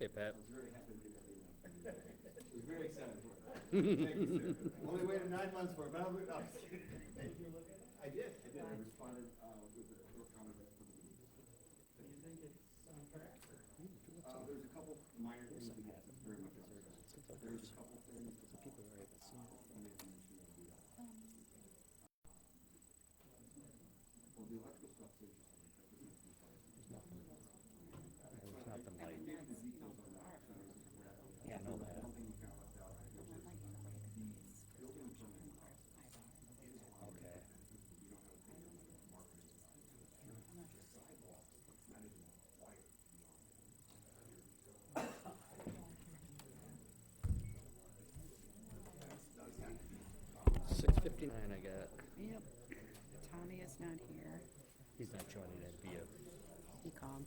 Okay, Pat. I was very happy to get that email. I was very excited for it. Thank you, sir. Only waited 9 months for it, but I'm just kidding. Did you look at it? I did. I responded, with a short comment back for the meeting. Do you think it's on track or? There's a couple minor things that yes, it's very much on track. There's a couple things. People are able to see it. Well, the electrical stuff's interesting. There's nothing. There's nothing I like. can give you the details on that. Yeah, I know that. One thing you kind of left out, which is the building permit process. Okay. You don't have to pay them like marketing. The sidewalks, it's not even required. 6:59 I got. Yep. Tommy is not here. He's not joining that via. He called.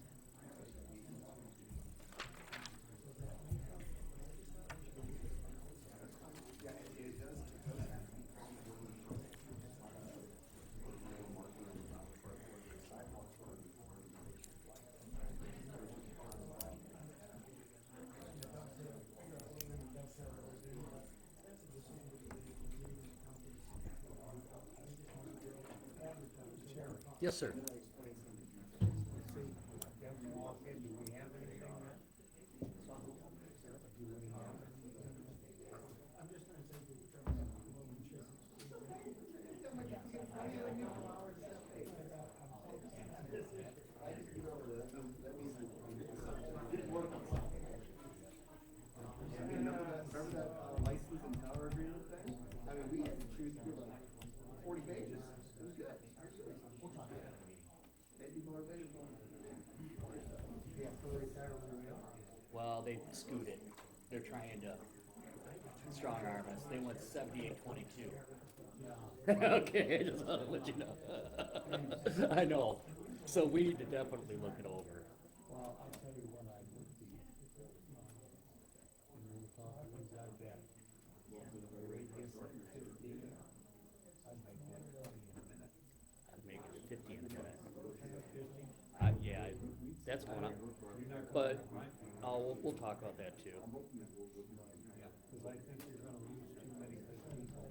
Yes, sir. Remember that license and power agreement thing? I mean, we had to choose through like 40 pages. It was good. Made people more visual. Well, they scooted. They're trying to strong arm us. They went 78-22. Okay, I just thought I'd let you know. I know. So we need to definitely look it over. Well, I'll tell you what I would be. Things like that. I'd make it 50 in a minute. Yeah, that's one up. But we'll talk about that too. Cause I think you're gonna lose too many people.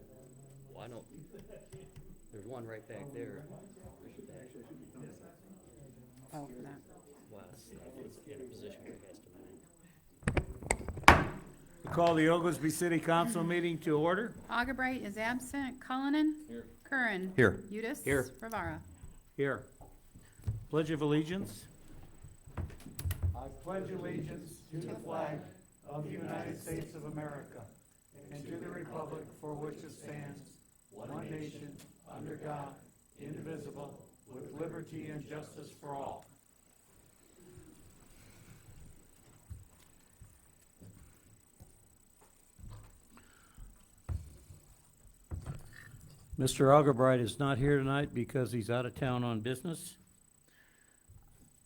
Well, I don't. There's one right back there. Oh, that. Wes, is in a position where he has to move. We call the Oglesby City Council meeting to order. Augubright is absent. Cullinan? Here. Curran? Here. Udis? Here. Rivara? Here. Pledge of allegiance. I pledge allegiance to the flag of the United States of America and to the republic for which it stands, one nation, under God, indivisible, with liberty and justice for all. Mr. Augubright is not here tonight because he's out of town on business.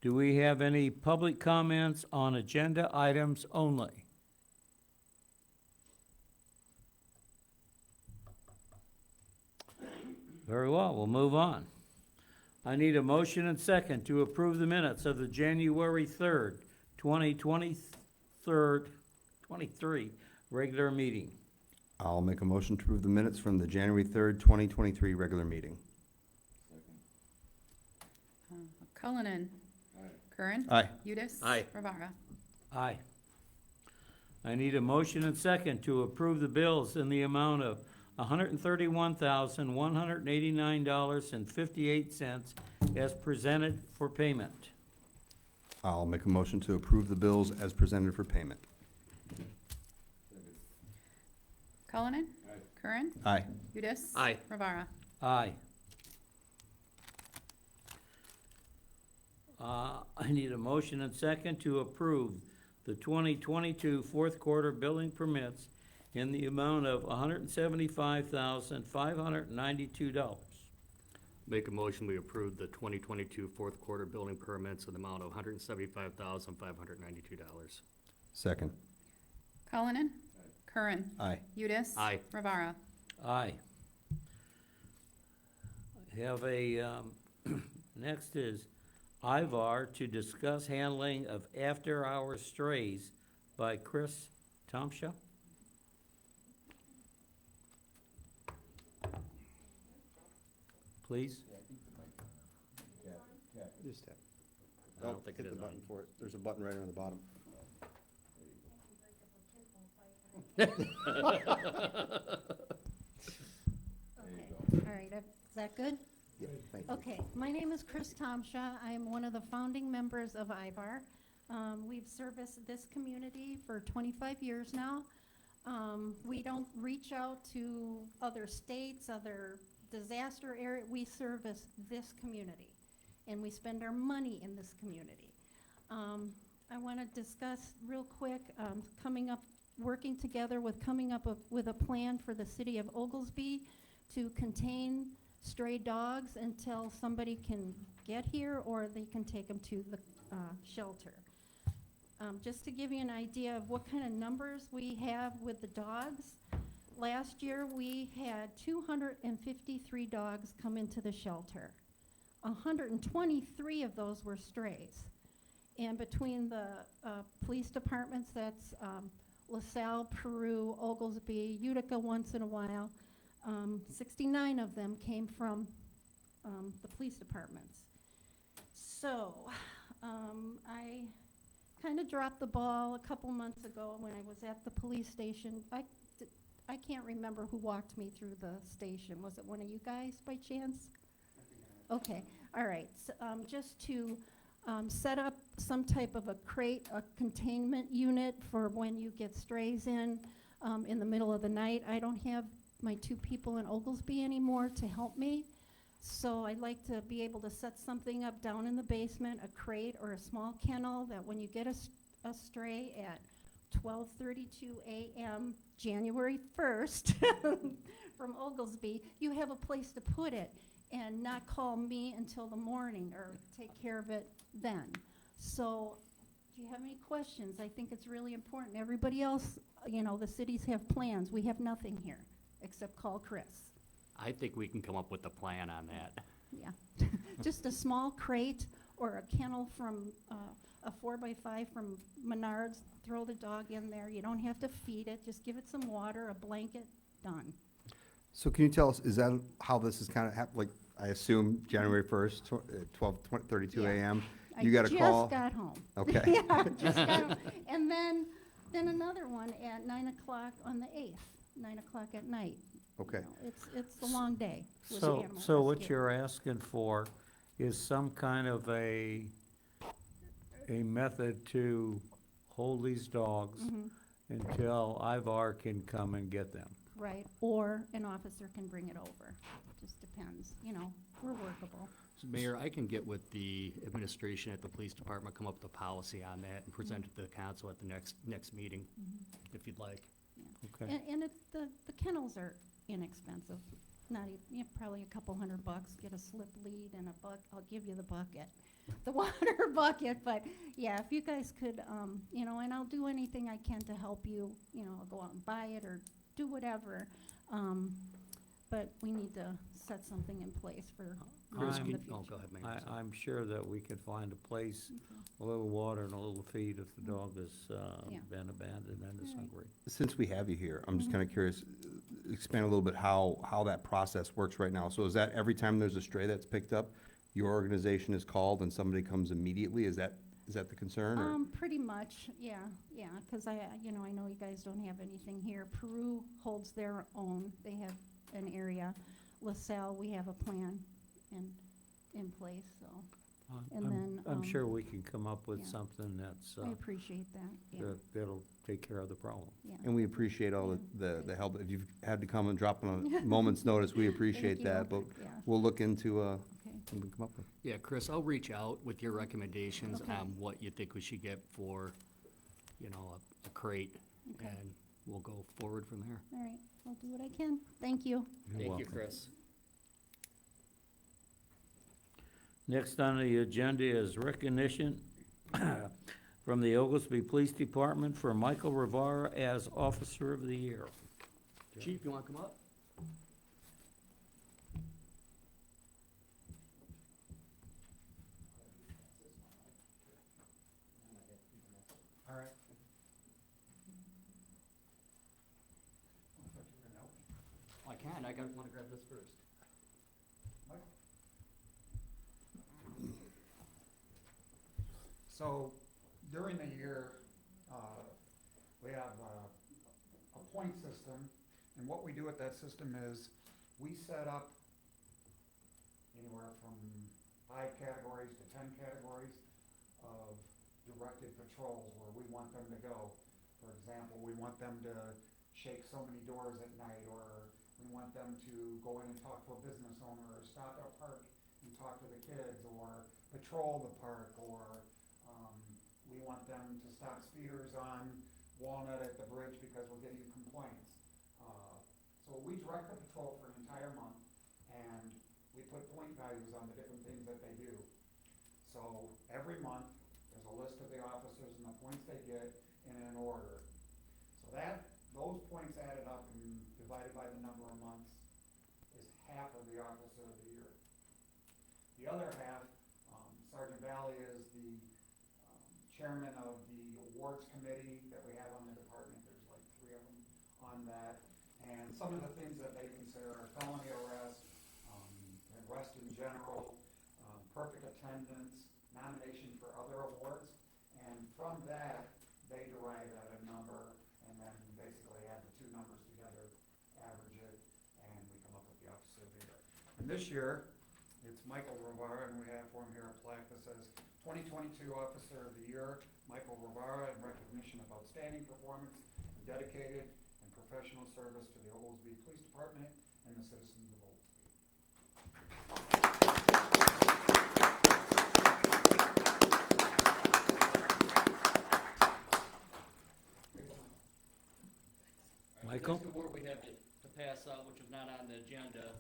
Do we have any public comments on agenda items only? Very well, we'll move on. I need a motion and second to approve the minutes of the January 3rd, 2023 regular meeting. I'll make a motion to approve the minutes from the January 3rd, 2023 regular meeting. Cullinan? Curran? Aye. Udis? Aye. Rivara? Aye. I need a motion and second to approve the bills in the amount of $131,189.58 as presented for payment. I'll make a motion to approve the bills as presented for payment. Cullinan? Curran? Aye. Udis? Aye. Rivara? Aye. I need a motion and second to approve the 2022 fourth quarter billing permits in the amount of $175,592. Make a motion, we approve the 2022 fourth quarter building permits in the amount of $175,592. Second. Cullinan? Curran? Aye. Udis? Aye. Rivara? Aye. I have a, next is Ivar to discuss handling of after-hour strays by Chris Tomsha. Please. Just tap. I don't think it Hit the is button on. for it. There's a button right on the bottom. Okay, all right, is that good? Yeah, thank you. Okay, my name is Chris Tomsha. I'm one of the founding members of IVAR. We've serviced this community for 25 years now. We don't reach out to other states, other disaster area. We service this community, and we spend our money in this community. I want to discuss real quick, working together coming up with a plan for the city of Oglesby to contain stray dogs until somebody can get here or they can take them to the shelter. Just to give you an idea of what kind of numbers we have with the dogs, last year we had 253 dogs come into the shelter. 123 of those were strays. And between the police departments, that's LaSalle, Peru, Oglesby, Utica once in a while, 69 of them came from the police departments. So I kind of dropped the ball a couple months ago when I was at the police station. I can't remember who walked me through the station. Was it one of you guys by chance? Okay, all right. So, just to set up some type of a crate, a containment unit for when you get strays in the middle of the night. I don't have my 2 people in Oglesby anymore to help me. So I'd like to be able to set something up down in the basement, a crate or a small kennel, that when you get a stray at 12:32 a.m. January 1st from Oglesby, you have a place to put it and not call me until the morning or take care of it then. So do you have any questions? I think it's really important. Everybody else, the cities have plans. We have nothing here except call Chris. I think we can come up with a plan on that. Yeah, just a small crate or a kennel from a 4x5 from Menards. Throw the dog in there. You don't have to feed it. Just give it some water, a blanket, done. So can you tell us, is that how this is kind of happened? Like, I assume January 1st, 12:32 Yeah. a.m.? You got a call? I just got home. Okay. Yeah, just got home. And then another one at 9 o'clock on the 8th, 9 o'clock at night. Okay. It's a long day with So, animal so what rescue. you're asking for is some kind of a method to hold these dogs Mhm. until Ivar can come and get them. Right, or an officer can bring it over. Just depends, we're workable. So Mayor, I can get with the administration at the police department, come up with a policy on that and present it to the council at the next meeting, if you'd like. Okay. And the kennels are inexpensive, not even, probably a couple $100, get a slip lead and a I'll give you the bucket, the water bucket, but yeah, if you guys could, and I'll do anything I can to help you, I'll go out and buy it or do whatever, but we need to set something in place for Chris, the can, future. oh, go ahead, Mayor. sorry. I'm sure that we could find a place, a little water and a little feed if the dog has Yeah. been abandoned and is All right. hungry. Since we have you here, I'm just kind of curious, expand a little bit how that process works right now. So is that every time there's a stray that's picked up, your organization is called and somebody comes immediately? Is that the concern, or? Pretty much, yeah, because I know you guys don't have anything here. Peru holds their own, they have an area. LaSalle, we have a plan in place, so And then, I'm sure we can come up with yeah. something that's, I appreciate that, yeah, that'll take care of the problem. yeah. And we appreciate all the help. If you've had to come and drop on a moment's notice, we appreciate you. that. But Yeah, we'll look into, okay, what we come up with. Yeah, Chris, I'll reach out with your recommendations Okay. on what you think we should get for, a crate, okay, and we'll go forward from there. all right, I'll do what I can, thank you. You're Thank you, welcome. Chris. Next on the agenda is recognition from the Oglesby Police Department for Michael Rivera as Officer of the Year. Chief, you wanna come up? All right. I wanna grab this first. So during the year, we have a point system, and what we do with that system is we set up anywhere from 5 categories to 10 categories of directed patrols where we want them to go. For example, we want them to shake so many doors at night, or we want them to go in and talk to a business owner, or stop at a park and talk to the kids, or patrol the park, or we want them to stop speeders on Walnut at the bridge because we're getting complaints. So we direct the patrol for an entire month, and we put point values on the different things that they do. So every month, there's a list of the officers and the points they get in an order. So those points added up and divided by the number of months is half of the officer of the year. The other half, Sergeant Valley is the chairman of the awards committee that we have on the department. There's like 3 of them on that. And some of the things that they consider are felony arrest, arrest in general, perfect attendance, nomination for other awards. And from that, they derive at a number and then basically add the 2 numbers together, average it, and we come up with the officer of the year. And this year, it's Michael Rivara, and we have for him here a plaque that says 2022 Officer of the Year, Michael Rivara, in recognition of outstanding performance, and dedicated and professional service to the Oglesby Police Department and the citizens of Oglesby. Michael? The next award we have to pass out, which is not on the agenda,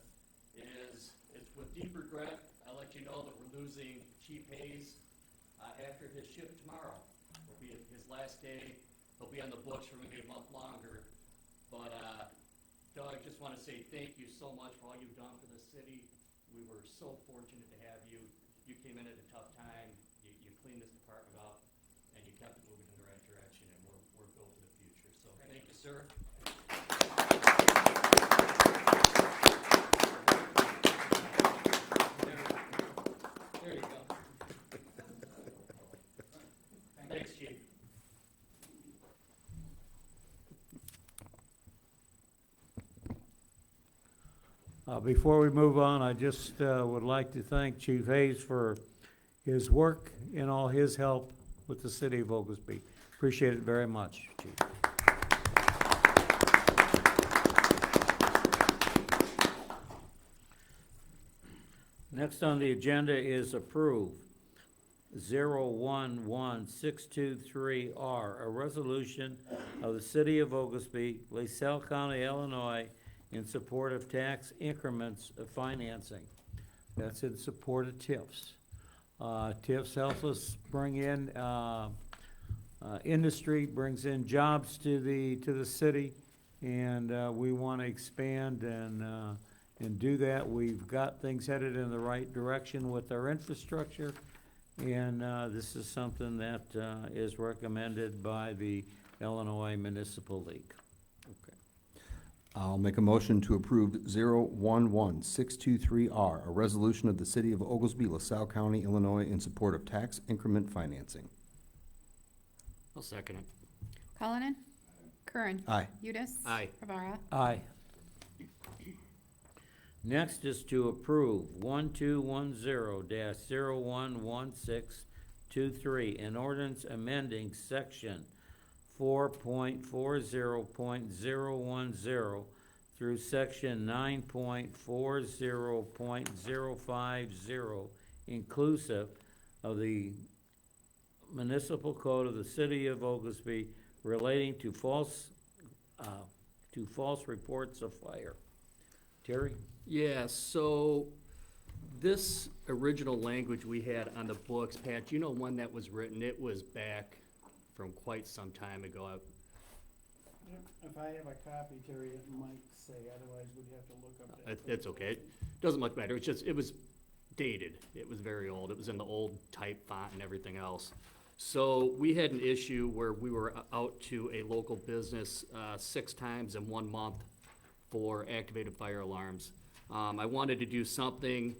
is, it's with deep regret, I'll let you know that we're losing Chief Hayes after his shift tomorrow. Will be his last day. He'll be on the books for maybe a month longer. But Doug, just want to say thank you so much for all you've done for the city. We were so fortunate to have you. You came in at a tough time. You cleaned this department up, and you kept it moving in the right direction, and we're built for the future. So thank you, sir. There you go. Thanks, Chief. Before we move on, I just would like to thank Chief Hayes for his work and all his help with the city of Oglesby. Appreciate it very much, Chief. Next on the agenda is approve 011623R, a resolution of the city of Oglesby, LaSalle County, Illinois, in support of tax increments of financing. That's in support of TIFs. TIFs helps us bring in industry, brings in jobs to the city, and we want to expand and do that. We've got things headed in the right direction with our infrastructure, and this is something that is recommended by the Illinois Municipal League. I'll make a motion to approve 011623R, a resolution of the city of Oglesby, LaSalle County, Illinois, in support of tax increment financing. I'll second it. Cullinan? Curran? Aye. Udis? Aye. Rivara? Aye. Next is to approve 1210-011623, an ordinance amending section 4.40.010 through section 9.40.050 inclusive of the municipal code of the city of Oglesby relating to false reports of fire. Terry? Yeah, so this original language we had on the books, Pat, you know when that was written? It was back from quite some time ago. If I have a copy, Terry, it might say, otherwise we'd have to look up that. It's okay. It doesn't much matter. It's just, it was dated. It was very old. It was in the old type font and everything else. So we had an issue where we were out to a local business 6 times in 1 month for activated fire alarms. I wanted to do something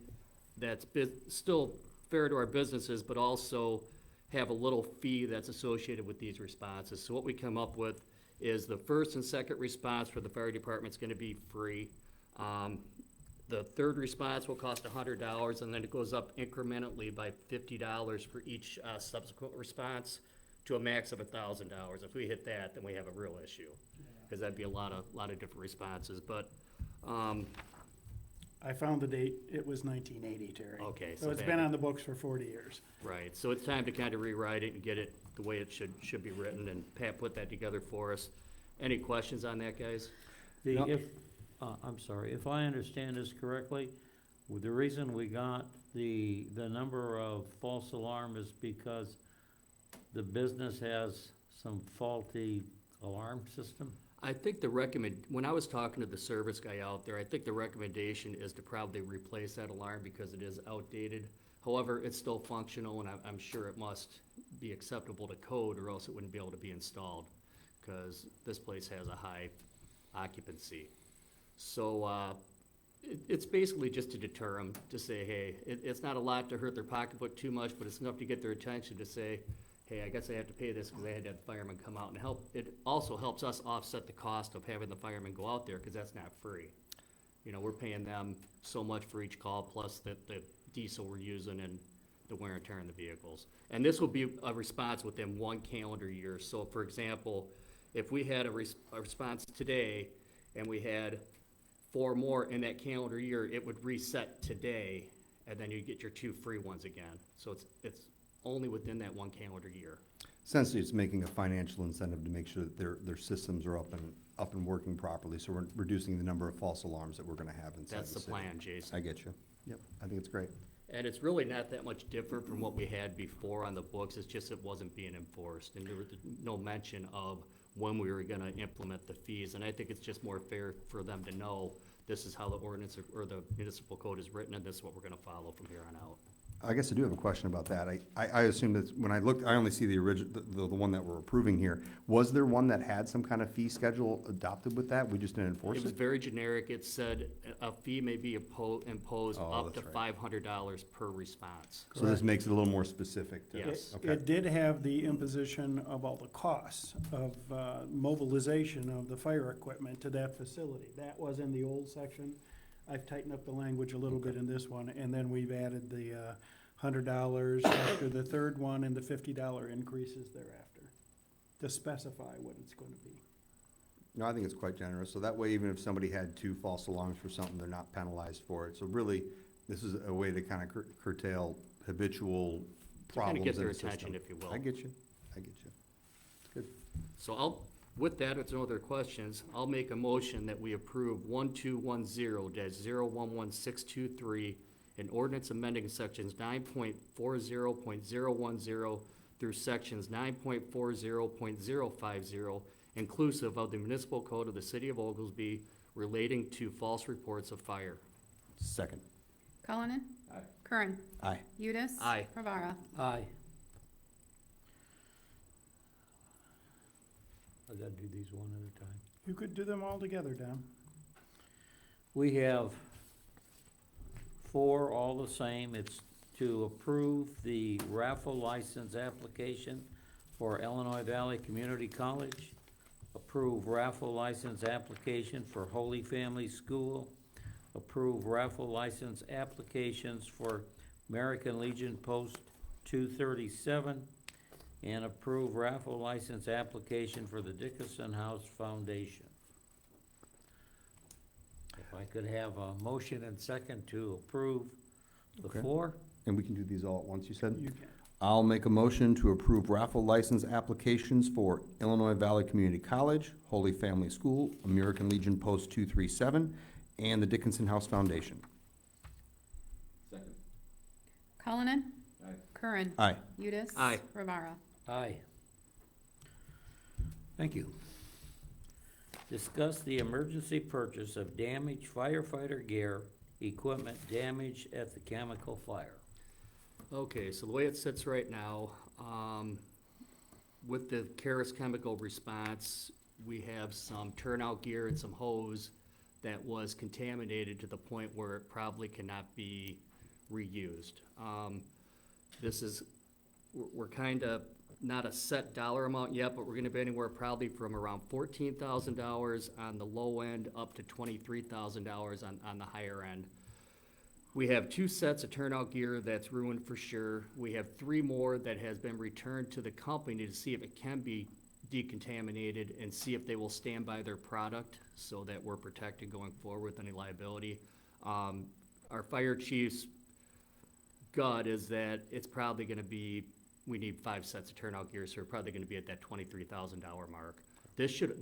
that's still fair to our businesses, but also have a little fee that's associated with these responses. So what we come up with is the first and second response for the fire department's gonna be free. The third response will cost $100, and then it goes up incrementally by $50 for each subsequent response to a max of $1,000. If we hit that, then we have a real issue, because that'd be a lot of different responses. But I found the date, it was 1980, Terry. Okay, So so it's that- been on the books for 40 years. right, so it's time to kind of rewrite it and get it the way it should be written. And Pat put that together for us. Any questions on that, guys? The, I'm sorry, if I understand this correctly, the reason we got the number of false alarm is because the business has some faulty alarm system? I think when I was talking to the service guy out there, I think the recommendation is to probably replace that alarm because it is outdated. However, it's still functional, and I'm sure it must be acceptable to code, or else it wouldn't be able to be installed, because this place has a high occupancy. So, it's basically just to deter them, to say, hey, it's not a lot to hurt their pocketbook too much, but it's enough to get their attention to say, hey, I guess I have to pay this because I had to have the firemen come out and help. It also helps us offset the cost of having the firemen go out there, because that's not free. You know, we're paying them so much for each call, plus the diesel we're using and the wear and tear on the vehicles. And this will be a response within 1 calendar year. So for example, if we had a response today and we had 4 more in that calendar year, it would reset today, and then you get your 2 free ones again. So it's only within that 1 calendar year. Essentially, it's making a financial incentive to make sure that their systems are up and working properly, so we're reducing the number of false alarms that we're gonna have inside the That's city. the plan, Jason. I get you. Yep, I think it's great. And it's really not that much different from what we had before on the books. It's just it wasn't being enforced, and there was no mention of when we were gonna implement the fees. And I think it's just more fair for them to know this is how the ordinance or the municipal code is written, and this is what we're gonna follow from here on out. I guess I do have a question about that. I assume that when I looked, I only see the original, the one that we're approving here. Was there one that had some kind of fee schedule adopted with that? We just didn't enforce It was it? very generic. It said a fee may be imposed Oh, up to that's right. $500 per response. So this makes it a little more specific to. Yes. Okay. It did have the imposition of all the costs of mobilization of the fire equipment to that facility. That was in the old section. I've tightened up the language a little bit in this one, and then we've added the $100 after the third one and the $50 increases thereafter to specify what it's going to be. No, I think it's quite generous. So that way, even if somebody had 2 false alarms for something, they're not penalized for it. So really, this is a way to kind of curtail habitual To kind problems of get in their the system. attention, if you will. I get you. I get you. Good. So with that, if there's no other questions, I'll make a motion that we approve 1210-011623, an ordinance amending sections 9.40.010 through sections 9.40.050, inclusive of the municipal code of the city of Oglesby relating to false reports of fire. Second. Cullinan? Curran? Aye. Udis? Aye. Rivara? Aye. I gotta do these one at a time. You could do them all together, Don. We have 4, all the same. It's to approve the raffle license application for Illinois Valley Community College, approve raffle license application for Holy Family School, approve raffle license applications for American Legion Post 237, and approve raffle license application for the Dickinson House Foundation. If I could have a motion and second to approve the Okay. 4? And we can do these all at once, you said? You can. I'll make a motion to approve raffle license applications for Illinois Valley Community College, Holy Family School, American Legion Post 237, and the Dickinson House Foundation. Cullinan? Curran? Aye. Udis? Aye. Rivara? Aye. Thank you. Discuss the emergency purchase of damaged firefighter gear, equipment damaged at the chemical fire. Okay, so the way it sits right now, with the Karis Chemical response, we have some turnout gear and some hose that was contaminated to the point where it probably cannot be reused. This is, we're kind of not a set dollar amount yet, but we're gonna be anywhere probably from around $14,000 on the low end up to $23,000 on the higher end. We have 2 sets of turnout gear that's ruined for sure. We have 3 more that has been returned to the company to see if it can be decontaminated and see if they will stand by their product so that we're protected going forward with any liability. Our fire chief's gut is that it's probably gonna be, we need 5 sets of turnout gear, so we're probably gonna be at that $23,000 mark.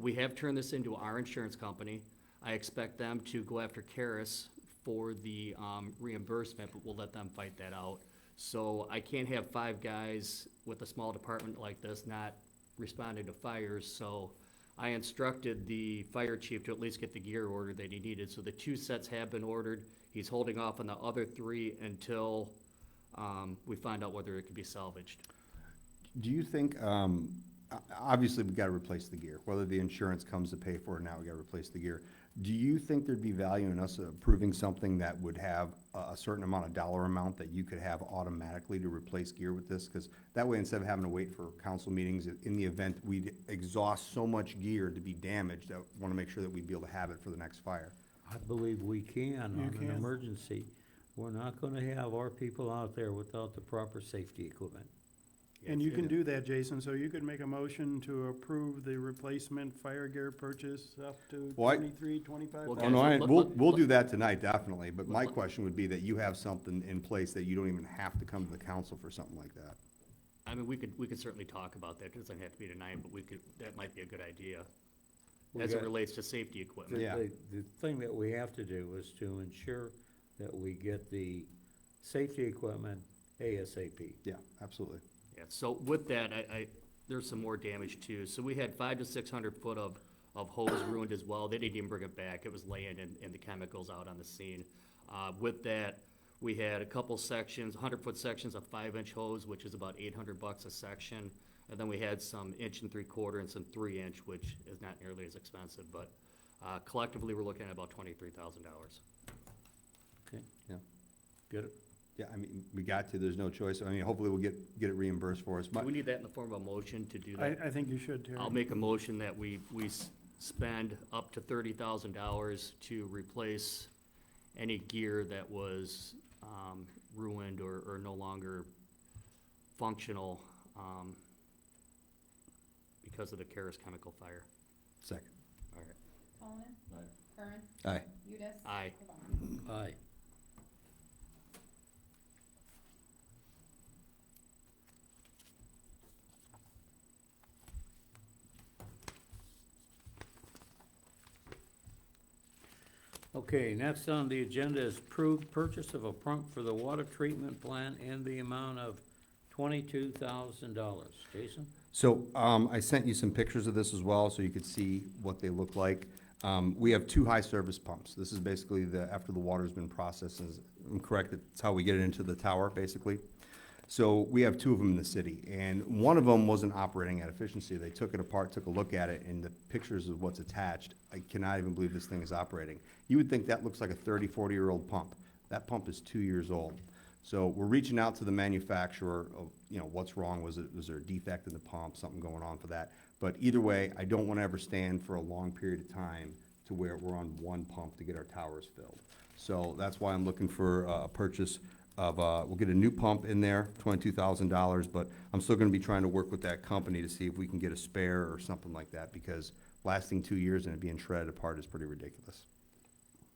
We have turned this into our insurance company. I expect them to go after Karis for the reimbursement, but we'll let them fight that out. So I can't have 5 guys with a small department like this not responding to fires, so I instructed the fire chief to at least get the gear ordered that he needed. So the 2 sets have been ordered. He's holding off on the other 3 until we find out whether it can be salvaged. Do you think, obviously, we gotta replace the gear, whether the insurance comes to pay for it now, we gotta replace the gear. Do you think there'd be value in us approving something that would have a certain amount of dollar amount that you could have automatically to replace gear with this? Because that way, instead of having to wait for council meetings, in the event we'd exhaust so much gear to be damaged, I wanna make sure that we'd be able to have it for the next fire. I believe we can You on an can. emergency. We're not gonna have our people out there without the proper safety equipment. And you can do that, Jason, so you could make a motion to approve the replacement fire gear purchase up to Well, $23,000, $25,000. Well, Oh, no, guys, we'll do that tonight, definitely, but my question would be that you have something in place that you don't even have to come to the council for something like that. I mean, we could certainly talk about that. It doesn't have to be tonight, but that might be a good idea. We As it got- relates to safety equipment. Yeah. The thing that we have to do is to ensure that we get the safety equipment ASAP. Yeah, absolutely. Yeah, so with that, there's some more damage too. So we had 500 to 600 foot of hose ruined as well. They didn't even bring it back. It was laying in the chemicals out on the scene. With that, we had a couple sections, 100-foot sections of 5-inch hose, which is about $800 a section. And then we had some 1 3/4 and some 3-inch, which is not nearly as expensive, but collectively, we're looking at about $23,000. Okay, Yeah. get it? Yeah, I mean, we got to, there's no choice. I mean, hopefully we'll get it reimbursed for us. Do we need that in the form of a motion to do I, that? I think you should, Terry. I'll make a motion that we spend up to $30,000 to replace any gear that was ruined or no longer functional because of the Karis chemical fire. Second. All right. Cullinan? Curran? Aye. Udis? Aye. Levon? Aye. Okay, next on the agenda is approved purchase of a pump for the water treatment plant in the amount of $22,000. Jason? So, I sent you some pictures of this as well, so you could see what they look like. We have 2 high-service pumps. This is basically after the water's been processed, I'm correct, it's how we get it into the tower, basically. So we have 2 of them in the city, and one of them wasn't operating at efficiency. They took it apart, took a look at it, and the pictures of what's attached, I cannot even believe this thing is operating. You would think that looks like a 30, 40-year-old pump. That pump is 2 years old. So we're reaching out to the manufacturer of, what's wrong, was there a defect in the pump, something going on for that? But either way, I don't wanna ever stand for a long period of time to where we're on one pump to get our towers filled. So that's why I'm looking for a purchase of, we'll get a new pump in there, $22,000, but I'm still gonna be trying to work with that company to see if we can get a spare or something like that, because lasting 2 years and it being shredded apart is pretty ridiculous.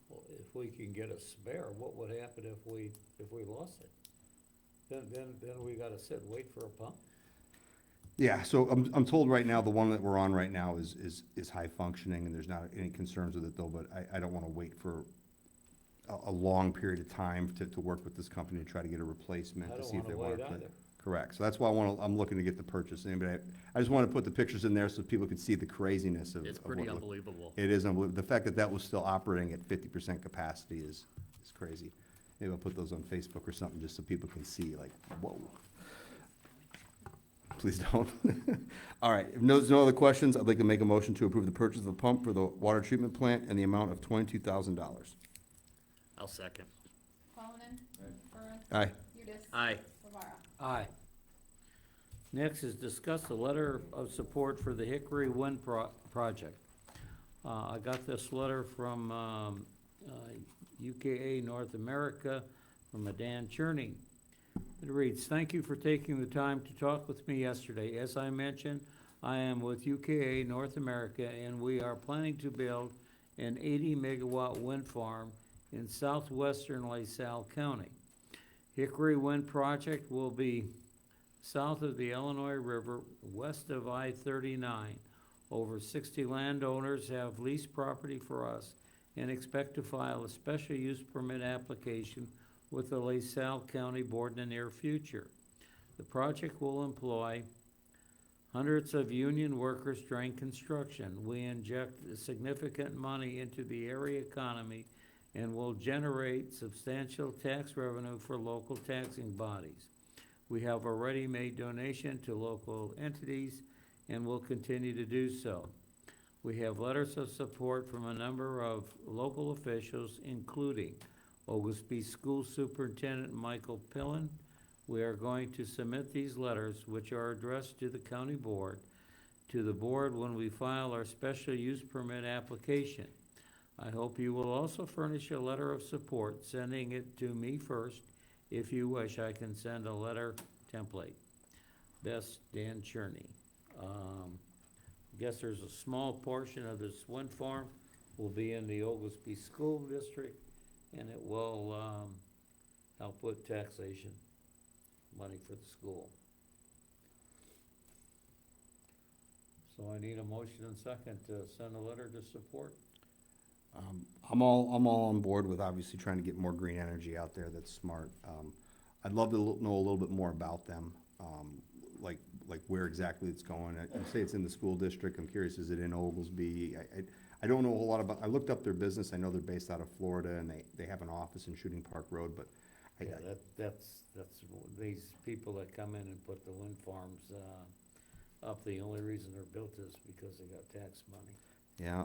Well, if we can get a spare, what would happen if we lost it? Then we gotta sit and wait for a pump? Yeah, so I'm told right now, the one that we're on right now is high functioning, and there's not any concerns with it though, but I don't wanna wait for a long period of time to work with this company to try to get a replacement I to don't see if they wanna want wait to. either. Correct, so that's why I'm looking to get the purchase, but I just wanna put the pictures in there so people could see the craziness of. It's of pretty what it unbelievable. It is unbelievable. The fact that that was still operating at 50% capacity is crazy. Maybe I'll put those on Facebook or something just so people can see, like, whoa. please don't. All right, if there's no other questions, I'd like to make a motion to approve the purchase of a pump for the water treatment plant and the amount of $22,000. I'll second. Cullinan. Curran. Aye. Udis. Aye. Rivera. Aye. Next is discuss the letter of support for the Hickory Wind Project. I got this letter from UKA North America from a Dan Cherney. It reads, "Thank you for taking the time to talk with me yesterday. As I mentioned, I am with UKA North America, and we are planning to build an 80-megawatt wind farm in southwestern LaSalle County. Hickory Wind Project will be south of the Illinois River, west of I-39. Over 60 landowners have leased property for us and expect to file a special use permit application with the LaSalle County Board in the near future. The project will employ hundreds of union workers during construction. We inject significant money into the area economy and will generate substantial tax revenue for local taxing bodies. We have already made donation to local entities and will continue to do so. We have letters of support from a number of local officials, including Oglesby School Superintendent Michael Pillen. We are going to submit these letters, which are addressed to the county board, to the board when we file our special use permit application. I hope you will also furnish a letter of support, sending it to me first. If you wish, I can send a letter template. Best, Dan Cherney." I guess there's a small portion of this wind farm will be in the Oglesby School District, and it will help with taxation money for the school. So I need a motion and second to send a letter to support. I'm all on board with obviously trying to get more green energy out there that's smart. I'd love to know a little bit more about them, like where exactly it's going. I say it's in the school district. I'm curious, is it in Oglesby? I don't know a whole lot about, I looked up their business. I know they're based out of Florida and they have an office in Shooting Park Road, but Yeah, that's these people that come in and put the wind farms up, the only reason they're built is because they got tax money. yeah,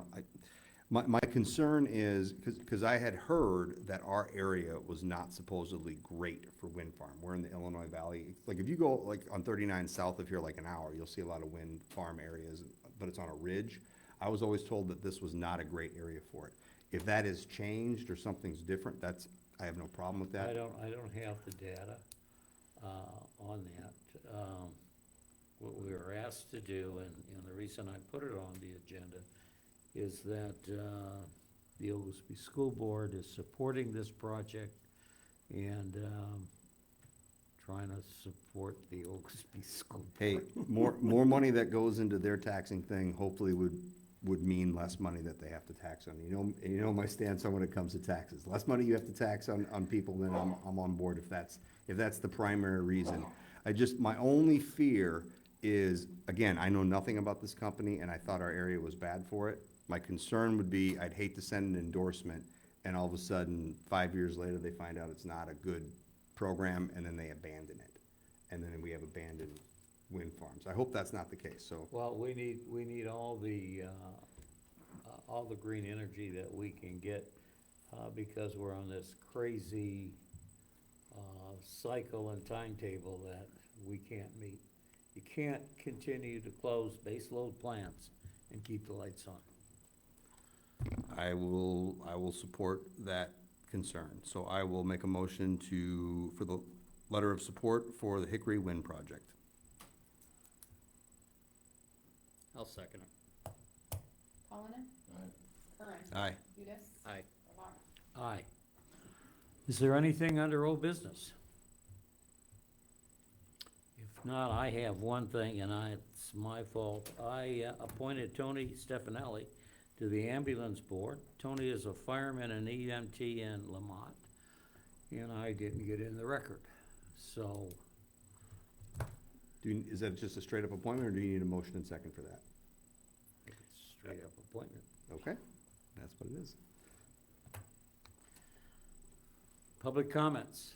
my concern is, because I had heard that our area was not supposedly great for wind farm. We're in the Illinois Valley. Like if you go like on 39 south of here like an hour, you'll see a lot of wind farm areas, but it's on a ridge. I was always told that this was not a great area for it. If that has changed or something's different, I have no problem with that. I don't have the data on that. What we were asked to do, and the reason I put it on the agenda, is that the Oglesby School Board is supporting this project and trying to support the Oglesby School Board. Hey, more money that goes into their taxing thing hopefully would mean less money that they have to tax on. You know my stance on when it comes to taxes. Less money you have to tax on people, then I'm on board if that's the primary reason. My only fear is, again, I know nothing about this company and I thought our area was bad for it. My concern would be, I'd hate to send an endorsement and all of a sudden, 5 years later, they find out it's not a good program and then they abandon it. And then we have abandoned wind farms. I hope that's not the case, so. Well, we need all the green energy that we can get, because we're on this crazy, cycle and timetable that we can't meet. You can't continue to close base load plants and keep the lights on. I will support that concern. So I will make a motion for the letter of support for the Hickory Wind Project. I'll second it. Cullinan. Curran. Aye. Udis. Aye. Rivera. Aye. Is there anything under old business? If not, I have one thing, and it's my fault. I appointed Tony Stefanelli to the ambulance board. Tony is a fireman and EMT in Lamont, and I didn't get in the record. So, Is that just a straight up appointment or do you need a motion and second for that? it's straight up appointment. Okay, that's what it is. Public comments.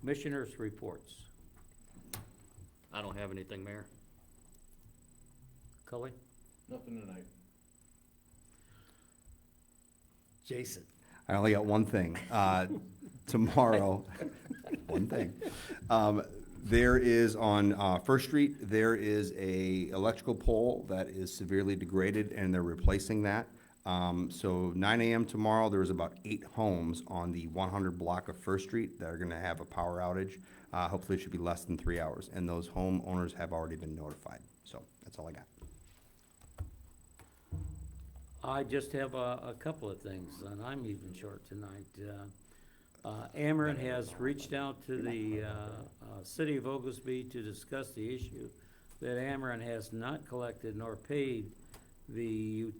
Commissioners' reports. I don't have anything, Mayor. Cully? Nothing tonight. Jason? I only got one thing. Tomorrow, one thing. There is on First Street, there is a electrical pole that is severely degraded, and they're replacing that. So 9 AM tomorrow, there's about 8 homes on the 100 block of First Street that are gonna have a power outage. Hopefully it should be less than 3 hours, and those homeowners have already been notified. So that's all I got. I just have a couple of things, and I'm even short tonight. Ameren has reached out to the city of Oglesby to discuss the issue that Ameren has not collected nor paid the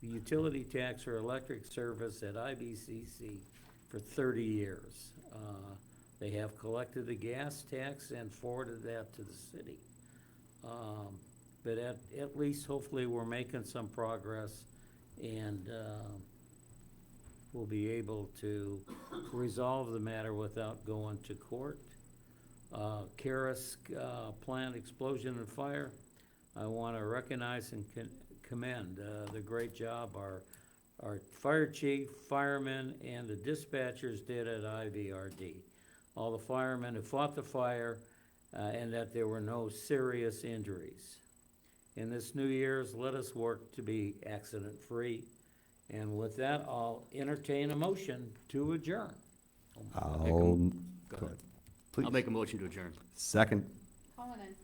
utility tax or electric service at IBCC for 30 years. They have collected the gas tax and forwarded that to the city. But at least hopefully we're making some progress, and we'll be able to resolve the matter without going to court. Karis plant explosion and fire. I want to recognize and commend the great job our fire chief, firemen, and the dispatchers did at IVRD. All the firemen who fought the fire, and that there were no serious injuries. In this New Year's, let us work to be accident-free. And with that, I'll entertain a motion to adjourn. Go Go ahead. ahead. Please. I'll make a motion to adjourn. Second. Cullinan.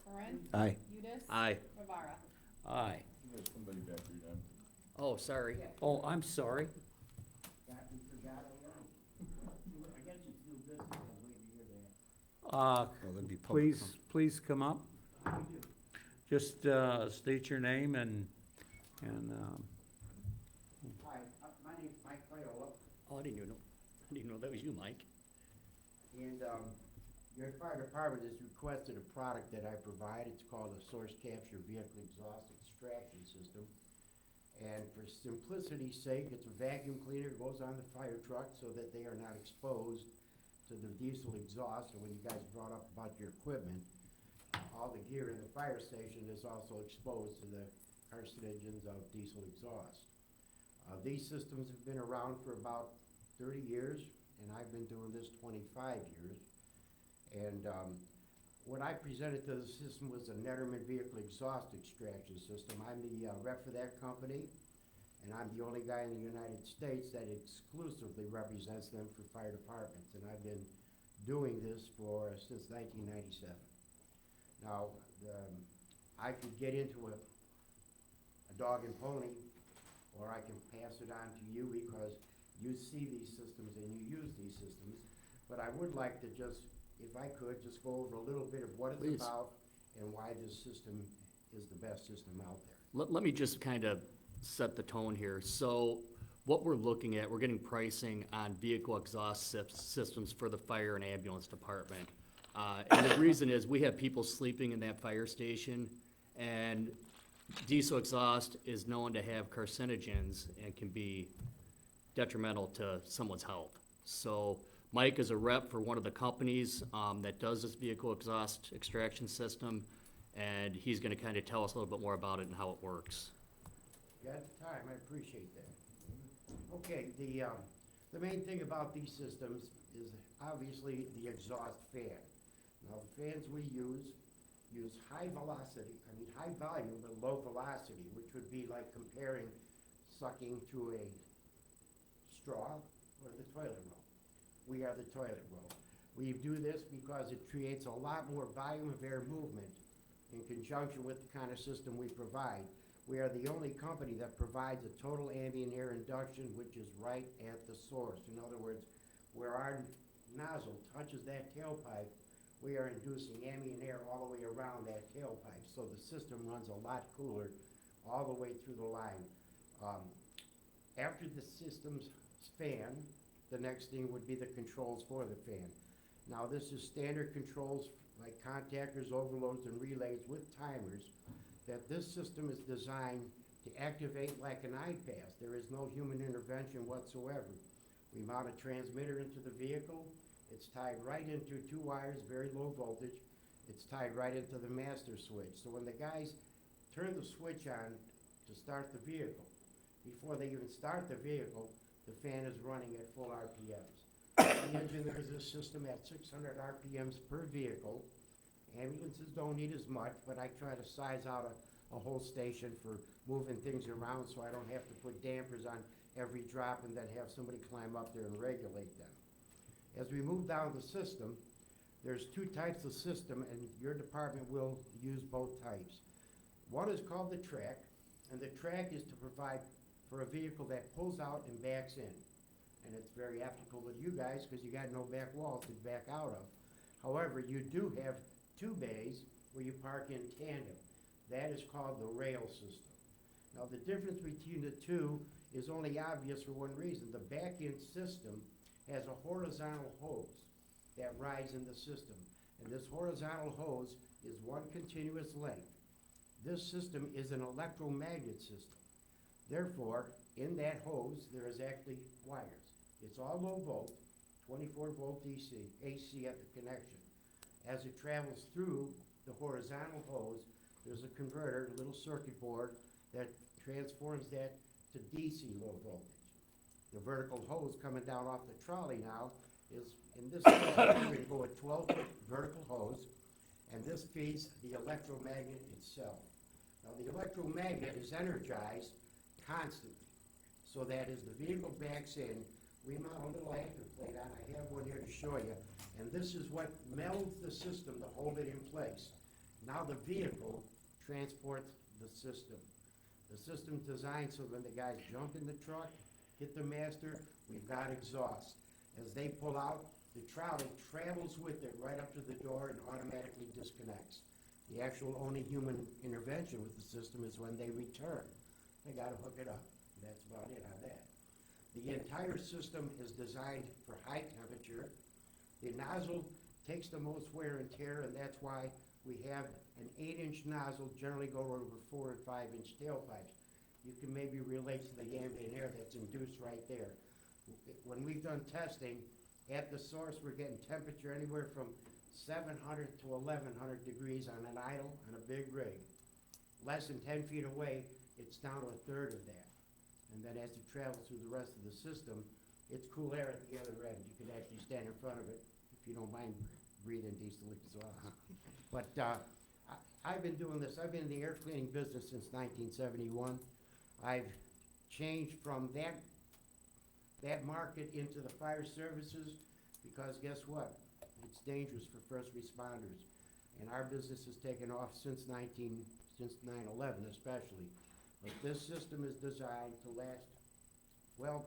Curran. Aye. Udis. Aye. Rivera. Aye. There's somebody back there, Dan. Oh, sorry. Oh, I'm sorry. Please come up. Just state your name and Hi, my name's Mike Viola, Oh, I didn't know that was you, Mike. and your fire department has requested a product that I provide. It's called a source capture vehicle exhaust extraction system. And for simplicity's sake, it's a vacuum cleaner, goes on the fire truck so that they are not exposed to the diesel exhaust. And when you guys brought up about your equipment, all the gear in the fire station is also exposed to the carcinogens of diesel exhaust. These systems have been around for about 30 years, and I've been doing this 25 years. And what I presented to the system was a Netterman vehicle exhaust extraction system. I'm the rep for that company, and I'm the only guy in the United States that exclusively represents them for fire departments. And I've been doing this since 1997. Now, I could get into a dog and pony, or I can pass it on to you because you see these systems and you use these systems. But I would like to just, if I could, just go over a little bit of what it's Please. about and why this system is the best system out there. Let me just kind of set the tone here. So what we're looking at, we're getting pricing on vehicle exhaust systems for the fire and ambulance department. And the reason is we have people sleeping in that fire station, and diesel exhaust is known to have carcinogens and can be detrimental to someone's health. So Mike is a rep for one of the companies that does this vehicle exhaust extraction system, and he's gonna kind of tell us a little bit more about it and how it works. You got the time, I appreciate that. Okay, the main thing about these systems is obviously the exhaust fan. Now, the fans we use high volume, but low velocity, which would be like comparing sucking to a straw or the toilet roll. We are the toilet roll. We do this because it creates a lot more volume of air movement in conjunction with the kind of system we provide. We are the only company that provides a total ambient air induction, which is right at the source. In other words, where our nozzle touches that tailpipe, we are inducing ambient air all the way around that tailpipe. So the system runs a lot cooler all the way through the line. After the system's fan, the next thing would be the controls for the fan. Now, this is standard controls like contactors, overloads, and relays with timers that this system is designed to activate like an iPass. There is no human intervention whatsoever. We mount a transmitter into the vehicle, It's tied right into 2 wires, very low voltage. It's tied right into the master switch. So when the guys turn the switch on to start the vehicle, before they even start the vehicle, the fan is running at full RPMs. The engineers this system at 600 RPMs per vehicle. Ambulances don't need as much, but I try to size out a whole station for moving things around so I don't have to put dampers on every drop and then have somebody climb up there and regulate them. As we move down the system, there's 2 types of system, and your department will use both types. One is called the track, and the track is to provide for a vehicle that pulls out and backs in. And it's very applicable to you guys because you got no back walls to back out of. However, you do have 2 bays where you park in tandem. That is called the rail system. Now, the difference between the 2 is only obvious for one reason. The back-end system has a horizontal hose that rides in the system. And this horizontal hose is one continuous length. This system is an electromagnet system. Therefore, in that hose, there is actually wires. It's all low volt, 24 volt DC, AC at the connection. As it travels through the horizontal hose, there's a converter, a little circuit board, that transforms that to DC low voltage. The vertical hose coming down off the trolley now is, in this case, we're going to go a 12-foot vertical hose, and this feeds the electromagnet itself. Now, the electromagnet is energized constantly, so that as the vehicle backs in, we mount a little anchor plate on. I have one here to show you, and this is what melds the system to hold it in place. Now the vehicle transports the system. The system's designed so when the guys jump in the truck, hit the master, we've got exhaust. As they pull out, the trolley travels with it right up to the door and automatically disconnects. The actual only human intervention with the system is when they return. They gotta hook it up. That's about it on that. The entire system is designed for high temperature. The nozzle takes the most wear and tear, and that's why we have an 8-inch nozzle, generally go over 4 and 5-inch tailpipes. You can maybe relate to the ambient air that's induced right there. When we've done testing, at the source, we're getting temperature anywhere from 700 to 1100 degrees on an idle on a big rig. Less than 10 feet away, it's down to a third of that. And then as you travel through the rest of the system, it's cool air at the other end. You can actually stand in front of it if you don't mind breathing diesel exhaust. But I've been doing this. I've been in the air cleaning business since 1971. I've changed from that market into the fire services because guess what? It's dangerous for first responders. And our business has taken off since 9/11 especially. But this system is designed to last, well,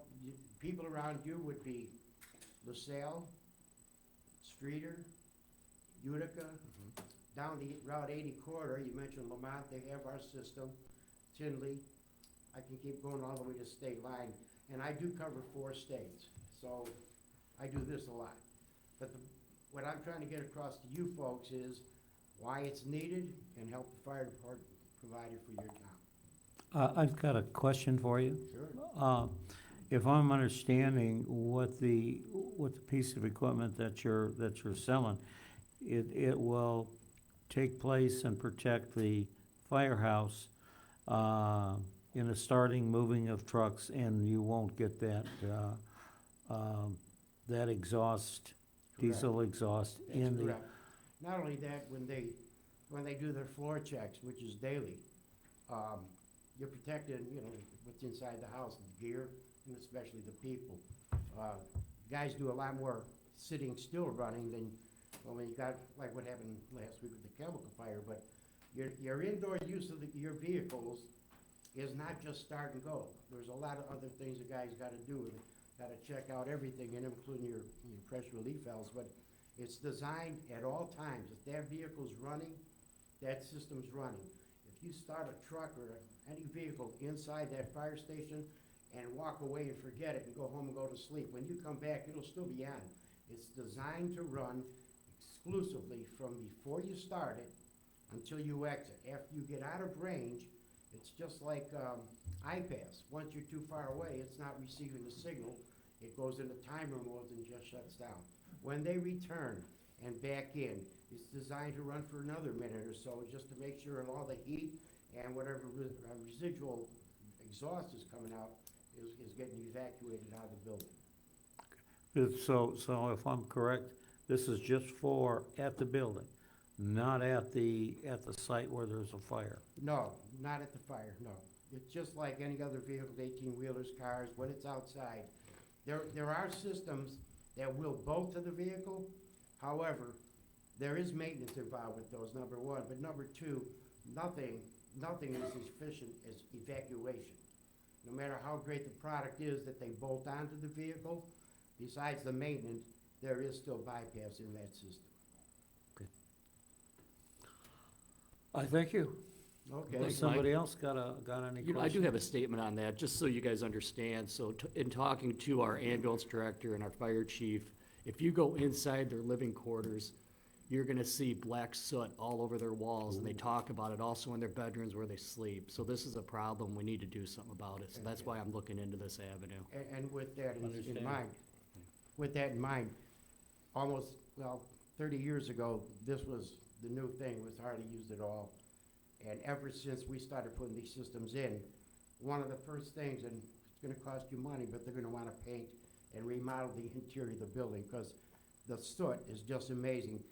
people around you would be LaSalle, Streeter, Utica, down the Route 80 corridor. You mentioned Lamont, they have our system, Tinley. I can keep going all the way to state line. And I do cover 4 states, so I do this a lot. But what I'm trying to get across to you folks is why it's needed and help the fire department provide it for your town. I've got a question for you. Sure. If I'm understanding what the piece of equipment that you're selling, it will take place and protect the firehouse in the starting moving of trucks, and you won't get that exhaust, diesel exhaust in the. Correct. Not only that, when they do their floor checks, which is daily, you're protected, what's inside the house, the gear, and especially the people. Guys do a lot more sitting still running than, well, when you got, like what happened last week with the chemical fire, but your indoor use of your vehicles is not just start and go. There's a lot of other things the guys gotta do with it. Gotta check out everything, and including your pressure relief valves, but it's designed at all times. If that vehicle's running, that system's running. If you start a truck or any vehicle inside that fire station and walk away and forget it and go home and go to sleep, when you come back, it'll still be on. It's designed to run exclusively from before you start it until you exit. After you get out of range, it's just like iPass. Once you're too far away, it's not receiving the signal, it goes into timer mode and just shuts down. When they return and back in, it's designed to run for another minute or so, just to make sure all the heat and whatever residual exhaust is coming out is getting evacuated out of the building. So if I'm correct, this is just for at the building, not at the site where there's a fire? No, not at the fire, no. It's just like any other vehicle, 18-wheelers, cars, when it's outside. There are systems that will bolt to the vehicle. However, there is maintenance involved with those, number one. But number two, nothing is as efficient as evacuation. No matter how great the product is that they bolt onto the vehicle, besides the maintenance, there is still bypass in that system. I thank you. Okay. Does somebody else got any questions? I do have a statement on that, just so you guys understand. So in talking to our ambulance director and our fire chief, if you go inside their living quarters, you're gonna see black soot all over their walls, and they talk about it also in their bedrooms where they sleep. So this is a problem, we need to do something about it, so that's why I'm looking into this avenue. And with that in Understand. mind, almost, 30 years ago, this was the new thing, was hardly used at all. And ever since we started putting these systems in, one of the first things, and it's gonna cost you money, but they're gonna wanna paint and remodel the interior of the building, because the soot is just amazing.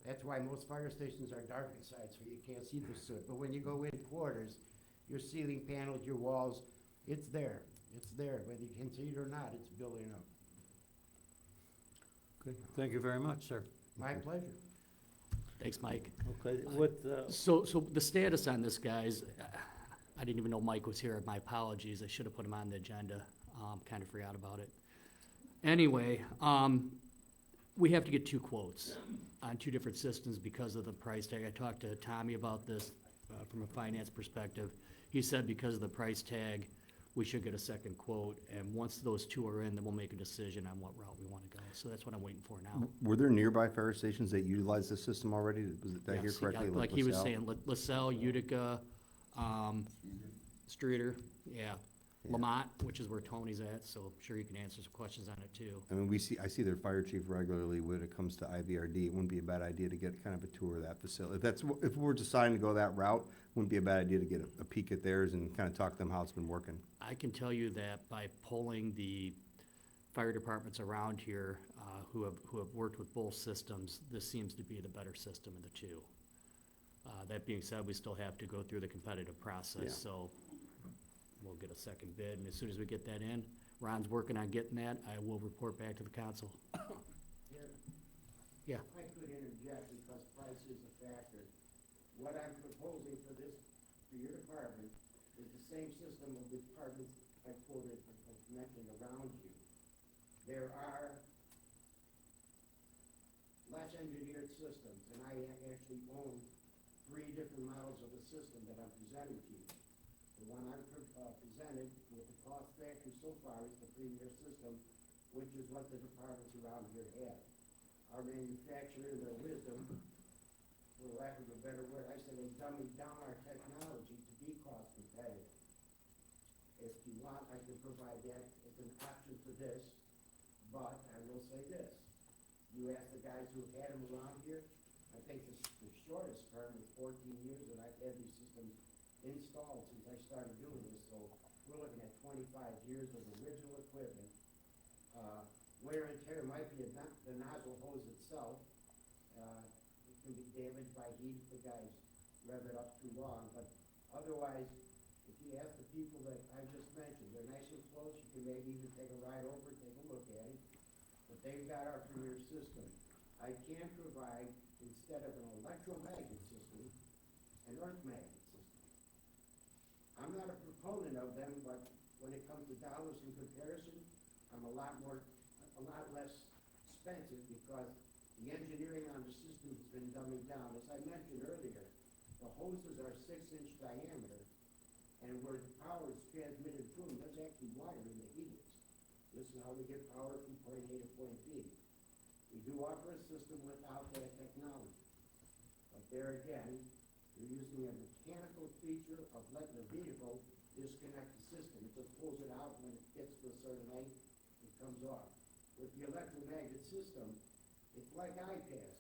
That's why most fire stations are dark inside, so you can't see the soot. But when you go in quarters, your ceiling panels, your walls, it's there. It's there, whether you can see it or not, it's building up. Okay, thank you very much, sir. My pleasure. Thanks, Mike. Okay, with, So the status on this, guys, I didn't even know Mike was here. My apologies. I should have put him on the agenda. Kind of forgot about it. Anyway, we have to get 2 quotes on 2 different systems because of the price tag. I talked to Tommy about this from a finance perspective. He said because of the price tag, we should get a second quote. And once those 2 are in, then we'll make a decision on what route we want to go. So that's what I'm waiting for now. Were there nearby fire stations that utilize this system already? Did I hear Yes, correctly? like he was LaSalle? saying, LaSalle, Utica, Streeter, yeah. Lamont, which is where Tony's at, so I'm sure you can answer some questions on it too. I mean, I see their fire chief regularly when it comes to IVRD. It wouldn't be a bad idea to get kind of a tour of that facility. If we're deciding to go that route, wouldn't be a bad idea to get a peek at theirs and kind of talk to them how it's been working. I can tell you that by polling the fire departments around here, who have worked with both systems, this seems to be the better system of the 2. That being said, we still have to go through the competitive Yeah. process, so we'll get a second bid, and as soon as we get that in, Ron's working on getting that, I will report back to the council. Here, Yeah. if I could interject, because price is a factor. What I'm proposing for your department, is the same system of the departments I quoted, I mentioned around you. There are less engineered systems, and I actually own 3 different models of the system that I'm presenting to you. The one I presented with the cost factor so far is the premier system, which is what the departments around here have. Our manufacturer, in their wisdom, for lack of a better word, I said they dummied down our technology to be cost competitive. If you want, I can provide that as an option for this, but I will say this. You ask the guys who have had them around here, I think the shortest term is 14 years that I've had these systems installed since I started doing this, so we're looking at 25 years of original equipment. Wear and tear might be the nozzle hose itself. It can be damaged by heat if the guys rev it up too long, but otherwise, if you ask the people that I just mentioned, they're nice and close, you can maybe even take a ride over, take a look at it, but they've got our premier system. I can provide, instead of an electromagnet system, an earth magnet system. I'm not a proponent of them, but when it comes to dollars in comparison, I'm a lot less expensive because the engineering on the system has been dumbed down. As I mentioned earlier, the hoses are 6-inch diameter, and where the power is transmitted through them, there's actually wire in the heaters. This is how we get power from point A to point B. We do offer a system without that technology. But there again, you're using a mechanical feature of letting the vehicle disconnect the system. It just pulls it out when it gets to a certain height, it comes off. With the electromagnet system, it's like iPads,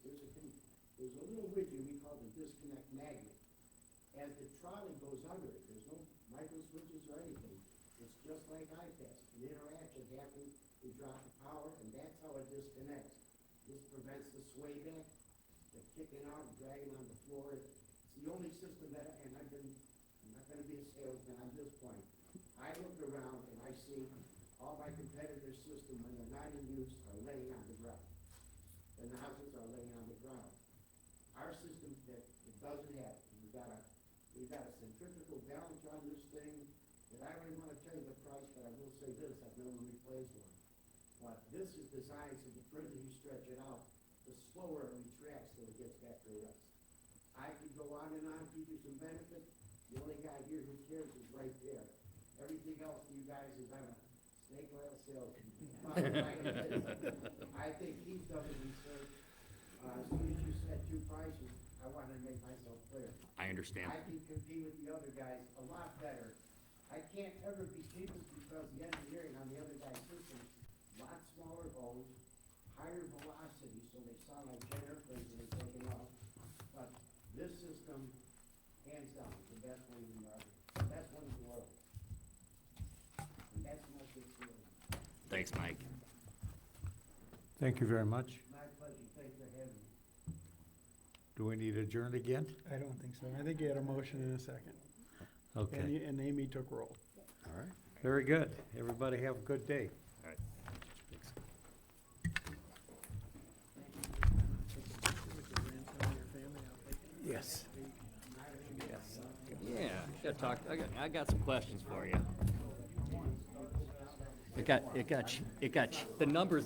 there's a little widget we call the disconnect magnet. As the trolley goes under it, there's no micro switches or anything, it's just like iPads. An interaction happens, we drop the power, and that's how it disconnects. This prevents the sway back, the kicking out, and dragging on the floor. It's the only system that, and I'm not gonna be a salesman on this point. I look around and I see all my competitors' system, when they're not in use, are laying on the ground. The nozzles are laying on the ground. Our system, that it doesn't have, we've got a centrifugal balance on this thing, and I don't even wanna tell you the price, but I will say this, I've never replaced one. But this is designed so the further you stretch it out, the slower it retracts till it gets back to rest. I could go on and on, give you some benefits, the only guy here who cares is right there. Everything else, you guys, is on a snake oil salesman. I think he's done the research. As soon as you said two prices, I wanted to make myself clear. I understand. I can compete with the other guys a lot better. I can't ever be cheapest because the engineering on the other guy's system, lot smaller hose, higher velocity, so they sound like jet airplanes when they're taking off. But this system, hands down, is the best one in the market, the best one in the world. And that's my big feeling. Thanks, Mike. Thank you very much. My pleasure, thanks for having me. Do we need adjourned again? I don't think so. I think you had a motion in a second. Okay, And Amy took roll. All right. very good. Everybody have a good day. Yes. Yeah, I got some questions for you. The numbers,